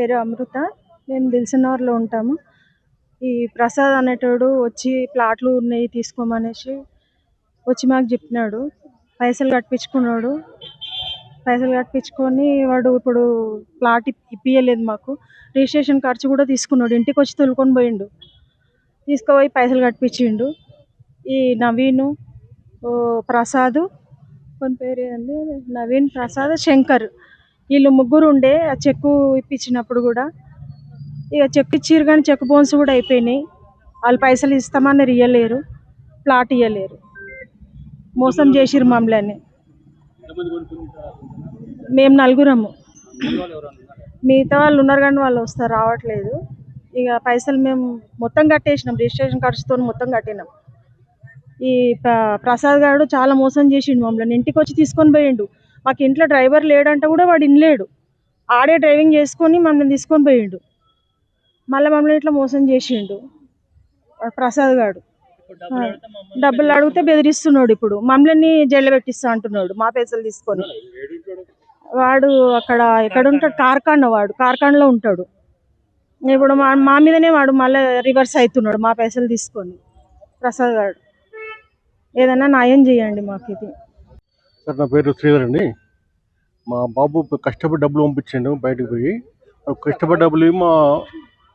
పేరు అమృత. మేము దిల్సుఖ్‌నగర్‌లో ఉంటాము. ఈ ప్రసాద్ అనేటోడు వచ్చి ప్లాట్లు ఉన్నాయి తీసుకోమనేసి వచ్చి మాకు చెప్పినాడు. పైసలు కట్టించుకున్నాడు. పైసలు కట్టించుకొని వాడు ఇప్పుడు ప్లాట్ ఇప్పియలేదు మాకు. రిజిస్ట్రేషన్ ఖర్చు కూడా తీసుకున్నాడు. ఇంటికి వచ్చి తోలుకొని పోయిండు. తీసుకుపోయి పైసలు కట్టించిండు. ఈ నవీను, ప్రసాద్, కొన్ని పేరు ఏంది, నవీన్, ప్రసాద్, శంకర్, వీళ్ళు ముగ్గురు ఉండే ఆ చెక్కు ఇప్పించినప్పుడు కూడా. ఇక చెక్ ఇచ్చిర్రు కానీ చెక్ బౌన్స్ కూడా అయిపోయినాయి. వాళ్ళు పైసలు ఇస్తామన్నారు, ఇవ్వలేరు. ప్లాట్ ఇవ్వలేరు. మోసం చేసిర్రు మమ్మల్ని. మేము నలుగురము. మిగతా వాళ్ళు ఉన్నారు కానీ వాళ్ళు వస్తారు, రావట్లేదు. ఇక పైసలు మేము మొత్తం కట్టేసినాం. రిజిస్ట్రేషన్ ఖర్చుతో మొత్తం కట్టినాం. ఈ ప్రసాద్ గారు చాలా మోసం చేసిండు మమ్మల్ని. ఇంటికి వచ్చి తీసుకొని పోయిండు. మాకు ఇంట్లో డ్రైవర్ లేడంటే కూడా వాడు ఇనలేడు. ఆడే డ్రైవింగ్ చేసుకొని మమ్మల్ని తీసుకొని పోయిండు. మళ్ళీ మమ్మల్ని ఇట్లా మోసం చేసిండు ప్రసాద్ గారు. డబ్బులు అడిగితే బెదిరిస్తున్నాడు. ఇప్పుడు మమ్మల్ని జైల్లో పెట్టిస్తా అంటున్నాడు మా పైసలు తీసుకొని. వాడు అక్కడ ఎక్కడ ఉంటాడు, కార్ఖానలో ఉంటాడు. ఇప్పుడు మా మీదనే వాడు మళ్ళీ రివర్స్ అవుతున్నాడు మా పైసలు తీసుకొని. ప్రసాద్ గారు ఏదైనా న్యాయం చేయండి మాకు. ఇది సార్, నా పేరు శ్రీధర్ అండి. మా బాబు కష్టపడి డబ్బులు పంపించాడు బయటకు పోయి. కష్టపడి డబ్బులు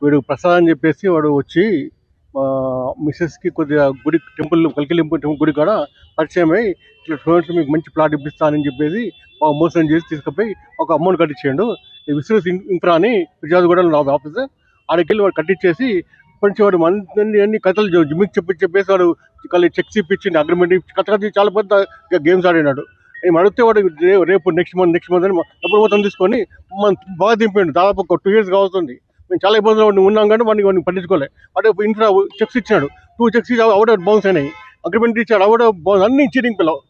వీడు ప్రసాద్ అని చెప్పేసి వాడు వచ్చి మా మిస్సెస్కి కొద్దిగా గుడి టెంపుల్ కలికి టెంపుల్ గుడి కాడ పరిచయం అయ్యి ఇట్లా స్టూడెంట్స్ మీకు మంచి ప్లాట్ ఇప్పిస్తానని చెప్పేసి మోసం చేసి తీసుకుపోయి ఒక అమౌంట్ కట్టించాడు. ఈ విశ్వస్ ఇన్ఫ్రా అని విజయవాడగూడలో నా ఆఫీసర్. ఆడికి వెళ్ళి వాడు కట్టించేసి కొంచెం వాడు అన్ని కథలు జిమ్మికి చెప్పేసి వాడు చెక్స్ ఇప్పించింది, అగ్రిమెంట్ కథ చాలా పెద్ద గేమ్స్ ఆడినాడు. మేము అడిగితే వాడు రేపు నెక్స్ట్ మంత్ అని డబ్బులు మొత్తం తీసుకొని బాగా దింపాడు. దాదాపు ఒక 2 years కావస్తుంది. మేము చాలా ఇబ్బందులు ఉన్నాం కానీ వాడిని పట్టించుకోలేదు. వాడు ఇన్ఫ్రా చెక్స్ ఇచ్చినాడు. 2 checks అవడ బౌన్స్ అయినాయి. అగ్రిమెంట్ ఇచ్చాడు, అవడ బౌన్స్, అన్ని చీటింగ్ పిల్లలు.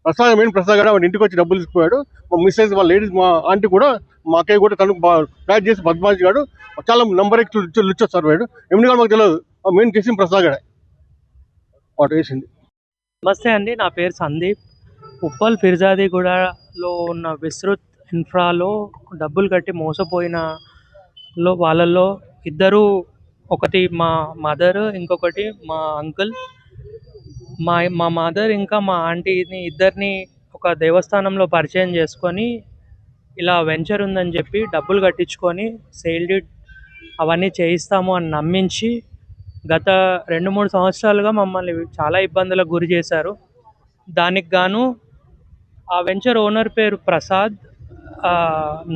ప్రసాద్ గారు వాడి ఇంటికి వచ్చి డబ్బులు తీసుకుపోయాడు. మా మిస్సెస్ వాళ్ళ లేడీస్, మా ఆంటీ కూడా, మా అక్కయ్య కూడా తనకు ప్యాక్ చేసి బద్మాషిగాడు. చాలా నంబర్ లుచ్చొచ్చు సార్. వాడు ఏమిటి కూడా మాకు తెలియదు. మెయిన్ చేసింది ప్రసాద్ గారే వాడు వేసింది. నమస్తే అండి, నా పేరు సందీప్. ఉప్పల్ ఫిర్జాదిగూడలో ఉన్న విస్తృత్ ఇన్ఫ్రాలో డబ్బులు కట్టి మోసపోయిన వాళ్ళల్లో ఇద్దరు, ఒకటి మా మదర్, ఇంకొకటి మా అంకుల్. మా మదర్ ఇంకా మా ఆంటీని ఇద్దరిని ఒక దేవస్థానంలో పరిచయం చేసుకొని ఇలా వెంచర్ ఉందని చెప్పి డబ్బులు కట్టించుకొని సేల్ డీడ్ అవన్నీ చేయిస్తాము అని నమ్మించి గత 2-3 సంవత్సరాలుగా మమ్మల్ని చాలా ఇబ్బందులకు గురి చేశారు. దానికి గాను ఆ వెంచర్ ఓనర్ పేరు ప్రసాద్,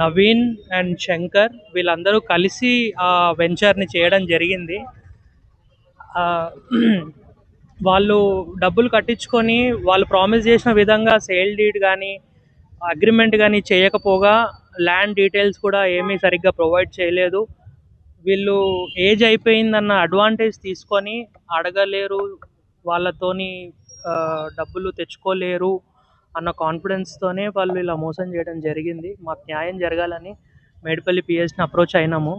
నవీన్ అండ్ శంకర్, వీళ్ళందరూ కలిసి ఆ వెంచర్ని చేయడం జరిగింది. వాళ్ళు డబ్బులు కట్టించుకొని వాళ్ళు ప్రామిస్ చేసిన విధంగా సేల్ డీడ్ కానీ అగ్రిమెంట్ కానీ చేయకపోగా ల్యాండ్ డీటెయిల్స్ కూడా ఏమీ సరిగ్గా ప్రొవైడ్ చేయలేదు. వీళ్ళు ఏజ్ అయిపోయిందన్న అడ్వాంటేజ్ తీసుకొని అడగలేరు, వాళ్ళతోని డబ్బులు తెచ్చుకోలేరు అన్న కాన్ఫిడెన్స్తోనే వాళ్ళు ఇలా మోసం చేయడం జరిగింది. మాకు న్యాయం జరగాలని మేడిపల్లి పిఎస్ని అప్రోచ్ అయినాము.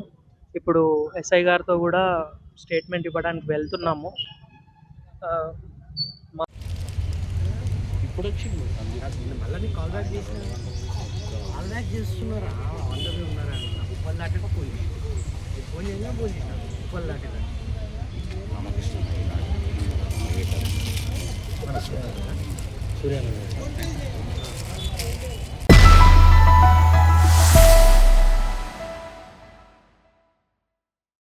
ఇప్పుడు ఎస్ఐ గారితో కూడా స్టేట్మెంట్ ఇవ్వడానికి వెళ్తున్నాము. ఇప్పుడు వచ్చింది మళ్ళీ కాల్ బ్యాక్ చేస్తున్నారా? అందరూ ఉన్నారా? ఉప్పల్ దాటిన పోయి ఫోన్ చేసినా పోయి ఉప్పల్ దాటిన సూర్యానగర్